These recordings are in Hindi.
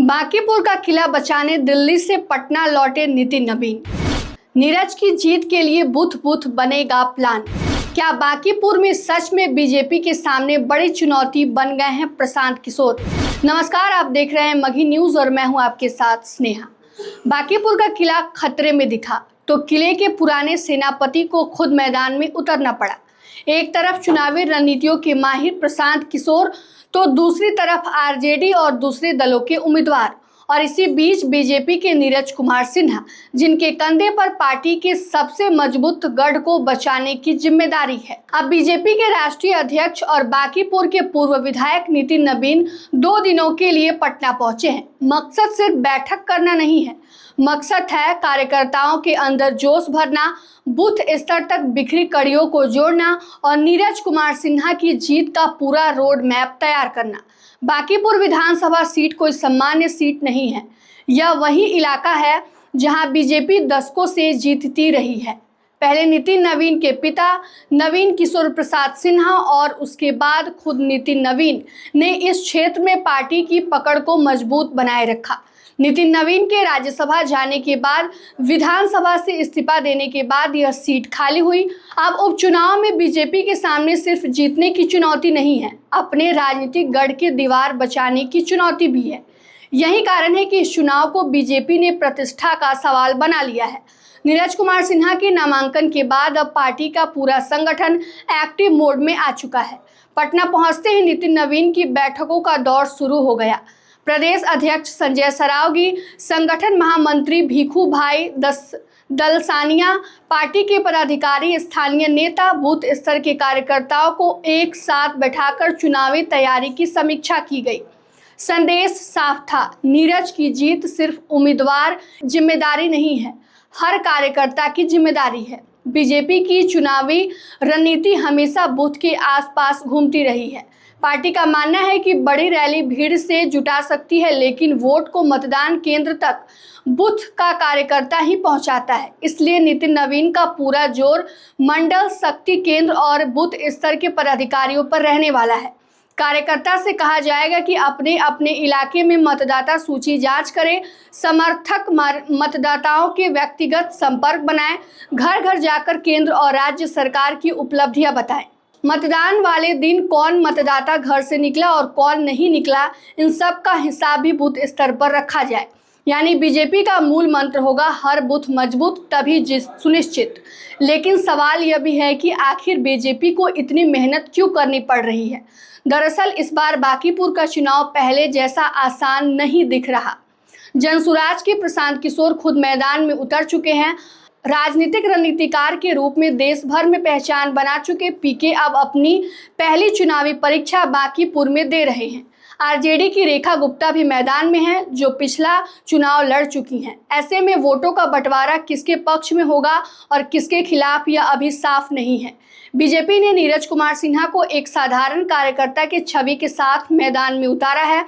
बांकीपुर का किला बचाने दिल्ली से पटना लौटे नितिन नवीन। नीरज की जीत के लिए बूथ बूथ बनेगा प्लान। क्या बांकीपुर में सच में बीजेपी के सामने बड़ी चुनौती बन गए हैं प्रशांत किशोर। नमस्कार, आप देख रहे हैं मगही न्यूज और मैं हूं आपके साथ स्नेहा। बांकीपुर का किला खतरे में दिखा तो किले के पुराने सेनापति को खुद मैदान में उतरना पड़ा। एक तरफ चुनावी रणनीतियों के माहिर प्रशांत किशोर तो दूसरी तरफ आरजेडी और दूसरे दलों के उम्मीदवार, और इसी बीच बीजेपी के नीरज कुमार सिन्हा, जिनके कंधे पर पार्टी के सबसे मजबूत गढ़ को बचाने की जिम्मेदारी है। अब बीजेपी के राष्ट्रीय अध्यक्ष और बांकीपुर के पूर्व विधायक नितिन नवीन 2 दिनों के लिए पटना पहुंचे हैं। मकसद सिर्फ बैठक करना नहीं है, मकसद है कार्यकर्ताओं के अंदर जोश भरना, बूथ स्तर तक बिखरी कड़ियों को जोड़ना और नीरज कुमार सिन्हा की जीत का पूरा रोड मैप तैयार करना। बांकीपुर विधानसभा सीट कोई सामान्य सीट नहीं है, यह वही इलाका है जहां बीजेपी दशकों से जीतती रही है। पहले नितिन नवीन के पिता नवीन किशोर प्रसाद सिन्हा और उसके बाद खुद नितिन नवीन ने इस क्षेत्र में पार्टी की पकड़ को मजबूत बनाए रखा। नितिन नवीन के राज्यसभा जाने के बाद विधानसभा से इस्तीफा देने के बाद यह सीट खाली हुई। अब उपचुनाव में बीजेपी के सामने सिर्फ जीतने की चुनौती नहीं है, अपने राजनीतिक गढ़ की दीवार बचाने की चुनौती भी है। यही कारण है कि इस चुनाव को बीजेपी ने प्रतिष्ठा का सवाल बना लिया है। नीरज कुमार सिन्हा के नामांकन के बाद अब पार्टी का पूरा संगठन एक्टिव मोड में आ चुका है। पटना पहुंचते ही नितिन नवीन की बैठकों का दौर शुरू हो गया। प्रदेश अध्यक्ष संजय सरावगी, संगठन महामंत्री भीखू भाई दलसानिया, पार्टी के पदाधिकारी, स्थानीय नेता, बूथ स्तर के कार्यकर्ताओं को एक साथ बैठाकर चुनावी तैयारी की समीक्षा की गई। संदेश साफ था, नीरज की जीत सिर्फ उम्मीदवार जिम्मेदारी नहीं है, हर कार्यकर्ता की जिम्मेदारी है। बीजेपी की चुनावी रणनीति हमेशा बूथ के आसपास घूमती रही है। पार्टी का मानना है कि बड़ी रैली भीड़ से जुटा सकती है, लेकिन वोट को मतदान केंद्र तक बूथ का कार्यकर्ता ही पहुंचाता है। इसलिए नितिन नवीन का पूरा जोर मंडल, शक्ति केंद्र और बूथ स्तर के पदाधिकारियों पर रहने वाला है। कार्यकर्ता से कहा जाएगा कि अपने अपने इलाके में मतदाता सूची जांच करें, समर्थक मतदाताओं के व्यक्तिगत संपर्क बनाएं, घर घर जाकर केंद्र और राज्य सरकार की उपलब्धियां बताएं। मतदान वाले दिन कौन मतदाता घर से निकला और कौन नहीं निकला, इन सब का हिसाब भी बूथ स्तर पर रखा जाए। यानी बीजेपी का मूल मंत्र होगा हर बूथ मजबूत तभी सुनिश्चित। लेकिन सवाल यह भी है कि आखिर बीजेपी को इतनी मेहनत क्यों करनी पड़ रही है। दरअसल इस बार बांकीपुर का चुनाव पहले जैसा आसान नहीं दिख रहा। जनसुराज के प्रशांत किशोर खुद मैदान में उतर चुके हैं। राजनीतिक रणनीतिकार के रूप में देश भर में पहचान बना चुके पीके अब अपनी पहली चुनावी परीक्षा बांकीपुर में दे रहे हैं। आरजेडी की रेखा गुप्ता भी मैदान में है, जो पिछला चुनाव लड़ चुकी हैं। ऐसे में वोटों का बंटवारा किसके पक्ष में होगा और किसके खिलाफ, यह अभी साफ नहीं है। बीजेपी ने नीरज कुमार सिन्हा को एक साधारण कार्यकर्ता के छवि के साथ मैदान में उतारा है।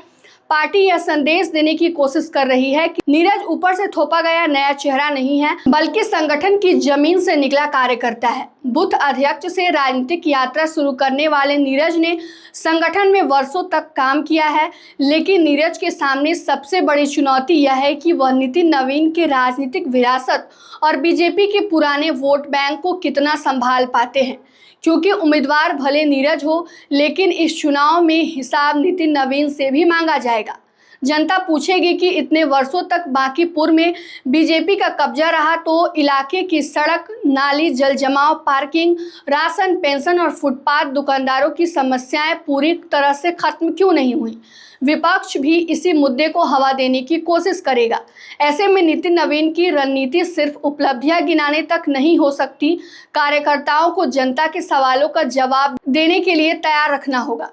पार्टी यह संदेश देने की कोशिश कर रही है कि नीरज ऊपर से थोपा गया नया चेहरा नहीं है, बल्कि संगठन की जमीन से निकला कार्यकर्ता है। बूथ अध्यक्ष से राजनीतिक यात्रा शुरू करने वाले नीरज ने संगठन में वर्षों तक काम किया है, लेकिन नीरज के सामने सबसे बड़ी चुनौती यह है कि वह नितिन नवीन के राजनीतिक विरासत और बीजेपी के पुराने वोट बैंक को कितना संभाल पाते हैं। क्योंकि उम्मीदवार भले नीरज हो, लेकिन इस चुनाव में हिसाब नितिन नवीन से भी मांगा जाएगा। जनता पूछेगी कि इतने वर्षों तक बांकीपुर में बीजेपी का कब्जा रहा तो इलाके की सड़क, नाली, जल जमाव, पार्किंग, राशन, पेंशन और फुटपाथ दुकानदारों की समस्याएं पूरी तरह से खत्म क्यों नहीं हुई। विपक्ष भी इसी मुद्दे को हवा देने की कोशिश करेगा। ऐसे में नितिन नवीन की रणनीति सिर्फ उपलब्धियां गिनाने तक नहीं हो सकती। कार्यकर्ताओं को जनता के सवालों का जवाब देने के लिए तैयार रखना होगा।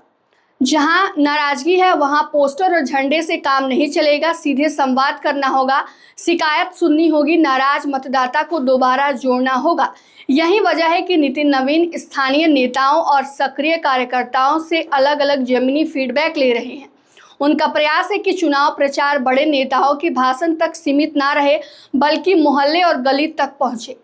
जहां नाराजगी है वहां पोस्टर और झंडे से काम नहीं चलेगा, सीधे संवाद करना होगा, शिकायत सुननी होगी, नाराज मतदाता को दोबारा जोड़ना होगा। यही वजह है कि नितिन नवीन स्थानीय नेताओं और सक्रिय कार्यकर्ताओं से अलग अलग जमीनी फीडबैक ले रहे हैं। उनका प्रयास है कि चुनाव प्रचार बड़े नेताओं के भाषण तक सीमित ना रहे, बल्कि मोहल्ले और गली तक पहुंचे।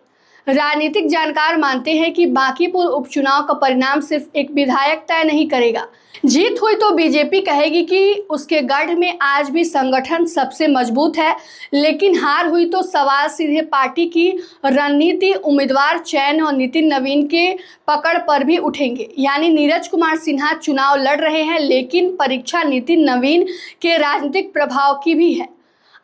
राजनीतिक जानकार मानते हैं कि बांकीपुर उपचुनाव का परिणाम सिर्फ एक विधायक तय नहीं करेगा। जीत हुई तो बीजेपी कहेगी कि उसके गढ़ में आज भी संगठन सबसे मजबूत है, लेकिन हार हुई तो सवाल सीधे पार्टी की रणनीति, उम्मीदवार चयन और नितिन नवीन के पकड़ पर भी उठेंगे। यानी नीरज कुमार सिन्हा चुनाव लड़ रहे हैं, लेकिन परीक्षा नितिन नवीन के राजनीतिक प्रभाव की भी है।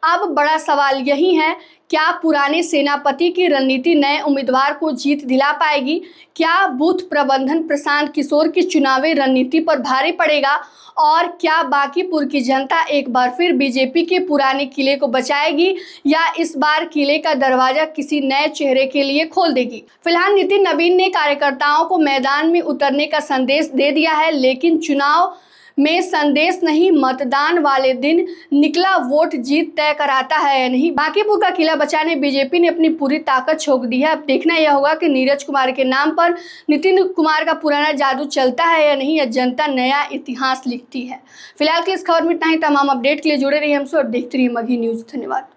अब बड़ा सवाल यही है, क्या पुराने सेनापति की रणनीति नए उम्मीदवार को जीत दिला पाएगी? क्या बूथ प्रबंधन प्रशांत किशोर की चुनावी रणनीति पर भारी पड़ेगा? और क्या बांकीपुर की जनता एक बार फिर बीजेपी के पुराने किले को बचाएगी या इस बार किले का दरवाजा किसी नए चेहरे के लिए खोल देगी? फिलहाल नितिन नवीन ने कार्यकर्ताओं को मैदान में उतरने का संदेश दे दिया है, लेकिन चुनाव में संदेश नहीं, मतदान वाले दिन निकला वोट जीत तय कराता है या नहीं। बांकीपुर का किला बचाने बीजेपी ने अपनी पूरी ताकत झोंक दी है। अब देखना यह होगा कि नीरज कुमार के नाम पर नितिन कुमार का पुराना जादू चलता है या नहीं, या जनता नया इतिहास लिखती है। फिलहाल की इस खबर में इतना ही। तमाम अपडेट के लिए जुड़े रहिए हमसे और देखते रहिए मगही न्यूज़। धन्यवाद।